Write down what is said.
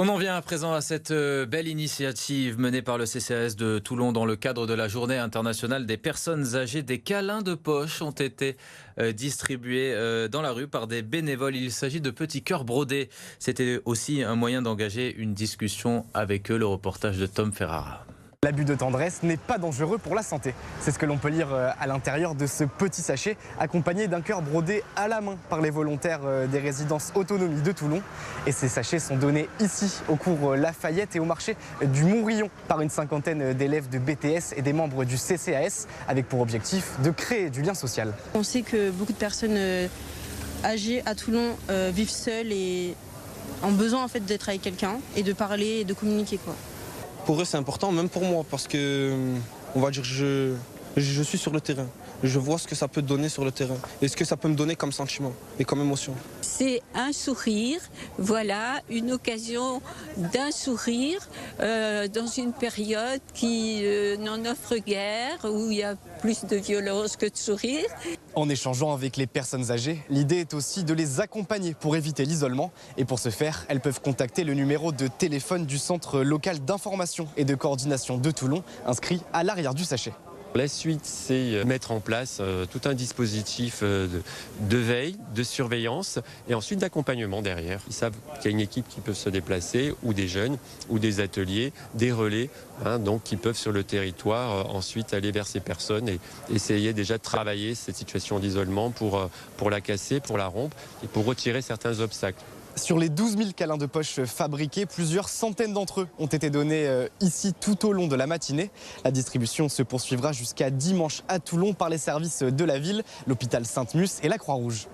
On en vient à présent à cette belle initiative menée par le CCAS de Toulon dans le cadre de la Journée internationale des personnes âgées. Des câlins de poche ont été distribués dans la rue par des bénévoles. Il s'agit de petits cœurs brodés. C'était aussi un moyen d'engager une discussion avec eux. Le reportage de Tom Ferrara. L'abus de tendresse n'est pas dangereux pour la santé. C'est ce que l'on peut lire à l'intérieur de ce petit sachet, accompagné d'un cœur brodé à la main par les volontaires des résidences autonomie de Toulon. Et ces sachets sont donnés ici, au cours Lafayette et au marché du Mourillon, par une cinquantaine d'élèves de BTS et des membres du CCAS, avec pour objectif de créer du lien social. On sait que beaucoup de personnes âgées à Toulon vivent seules et ont besoin en fait d'être avec quelqu'un et de parler et de communiquer, quoi. Pour eux, c'est important, même pour moi, parce que, on va dire, je suis sur le terrain. Je vois ce que ça peut donner sur le terrain et ce que ça peut me donner comme sentiment et comme émotion. C'est un sourire, voilà, une occasion d'un sourire dans une période qui n'en offre guère, où il y a plus de violence que de sourire. En échangeant avec les personnes âgées, l'idée est aussi de les accompagner pour éviter l'isolement. Et pour ce faire, elles peuvent contacter le numéro de téléphone du Centre local d'information et de coordination de Toulon, inscrit à l'arrière du sachet. La suite, c'est mettre en place tout un dispositif de veille, de surveillance et ensuite d'accompagnement derrière. Ils savent qu'il y a une équipe qui peut se déplacer, ou des jeunes, ou des ateliers, des relais, donc qui peuvent sur le territoire ensuite aller vers ces personnes et essayer déjà de travailler cette situation d'isolement pour la casser, pour la rompre et pour retirer certains obstacles. Sur les 12 000 câlins de poche fabriqués, plusieurs centaines d'entre eux ont été donnés ici tout au long de la matinée. La distribution se poursuivra jusqu'à dimanche à Toulon par les services de la ville, l'hôpital Sainte-Musse et la Croix-Rouge.